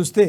చూస్తే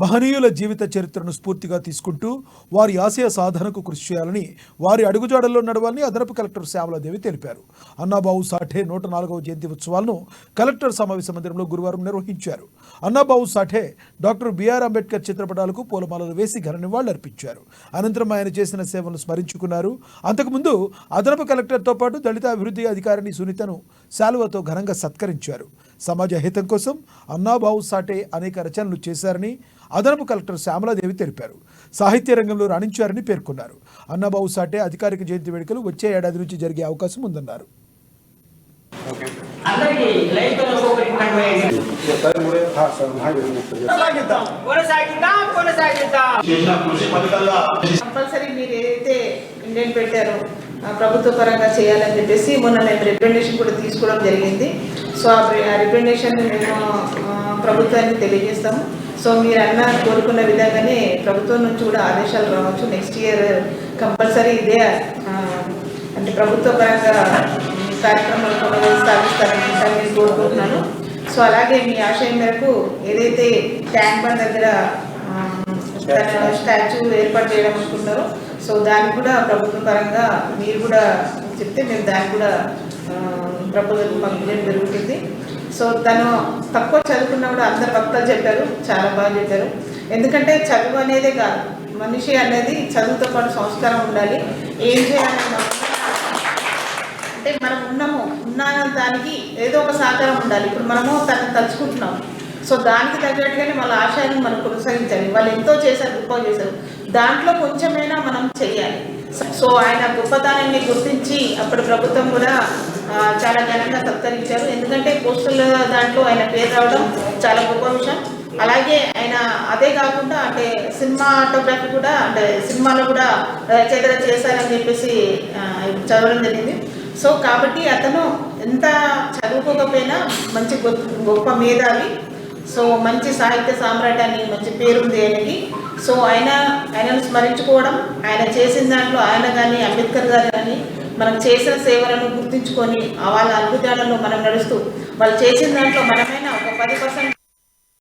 మహనీయుల జీవిత చరిత్రను స్ఫూర్తిగా తీసుకుంటూ వారి ఆశయ సాధనకు కృషి చేయాలని వారి అడుగుజాడల్లో నడవాలని అదనపు కలెక్టర్ శ్యామలాదేవి తెలిపారు. అన్నాబావు సాఠే 104వ జయంతి ఉత్సవాలను కలెక్టర్ సమావేశ మందిరంలో గురువారం నిర్వహించారు. అన్నాబావు సాఠే డాక్టర్ బిఆర్ అంబేద్కర్ చిత్రపటాలకు పూలమాలలు వేసి ఘన నివాళులర్పించారు. అనంతరం ఆయన చేసిన సేవలను స్మరించుకున్నారు. అంతకుముందు అదనపు కలెక్టర్తో పాటు దళిత అభివృద్ధి అధికారిని సునీతను శాలువతో ఘనంగా సత్కరించారు. సమాజ హితం కోసం అన్నాబావు సాఠే అనేక రచనలు చేశారని అదనపు కలెక్టర్ శ్యామలాదేవి తెలిపారు. సాహిత్య రంగంలో రాణించారని పేర్కొన్నారు. అన్నాబావు సాఠే అధికారిక జయంతి వేడుకలు వచ్చే ఏడాది నుంచి జరిగే అవకాశం ఉందన్నారు. ప్రభుత్వ పరంగా చేయాలని చెప్పేసి మొన్న మేము రిప్రజెంటేషన్ కూడా తీసుకోవడం జరిగింది. సో ఆ రిప్రజెంటేషన్ మేము ప్రభుత్వానికి తెలియజేస్తాము. సో మీరు అన్న కోరుకున్న విధంగానే ప్రభుత్వం నుంచి కూడా ఆదేశాలు రావచ్చు. నెక్స్ట్ ఇయర్ కంపల్సరీ ఇదే అంటే ప్రభుత్వ పరంగా కార్యక్రమాలు కొనసాగిస్తారని నేను కోరుకుంటున్నాను. సో అలాగే మీ ఆశయం మేరకు ఏదైతే ట్యాంక్ బండ్ దగ్గర స్టాచ్యూ ఏర్పాటు చేయడం అనుకుంటున్నారో సో దానికి కూడా ప్రభుత్వ పరంగా మీరు కూడా చెప్తే మేము దానికి కూడా ప్రపోజల్ పంపించడం జరుగుతుంది. సో తను తక్కువ చదువుకున్నా కూడా అందరు వక్తలు చెప్పారు, చాలా బాగా చెప్పారు. ఎందుకంటే చదువు అనేదే కాదు, మనిషి అనేది చదువుతో పాటు సంస్కారం ఉండాలి. ఏం చేయాలన్నా అంటే మనం ఉన్న దానికి ఏదో ఒక సహకారం ఉండాలి. ఇప్పుడు మనము తను తలుచుకుంటున్నాం, సో దానికి తగ్గట్టుగానే వాళ్ళ ఆశయాన్ని మనం కొనసాగించాలి. వాళ్ళు ఎంతో చేశారు, గొప్ప చేశారు, దాంట్లో కొంచెమైనా మనం చెయ్యాలి. సో ఆయన గొప్పతనాన్ని గుర్తించి అప్పుడు ప్రభుత్వం కూడా చాలా ఘనంగా సత్కరించారు. ఎందుకంటే పోస్టల్ దాంట్లో ఆయన పేరు రావడం చాలా గొప్ప విషయం. అలాగే ఆయన అదే కాకుండా అంటే సినిమాటోగ్రఫీ కూడా అంటే సినిమాలో కూడా రచయితగా చేశారని చెప్పేసి చదవడం జరిగింది. సో కాబట్టి అతను ఎంత చదువుకోకపోయినా మంచి గొప్ప మేధావి. సో మంచి సాహిత్య సామ్రాజ్యాన్ని మంచి పేరుంది ఆయనకి. సో ఆయనను స్మరించుకోవడం, ఆయన చేసిన దాంట్లో ఆయన కానీ అంబేద్కర్ గారు కానీ మనం చేసిన సేవలను గుర్తించుకొని వాళ్ళ అద్భుతాలలో మనం నడుస్తూ వాళ్ళు చేసిన దాంట్లో మనమైనా ఒక 10%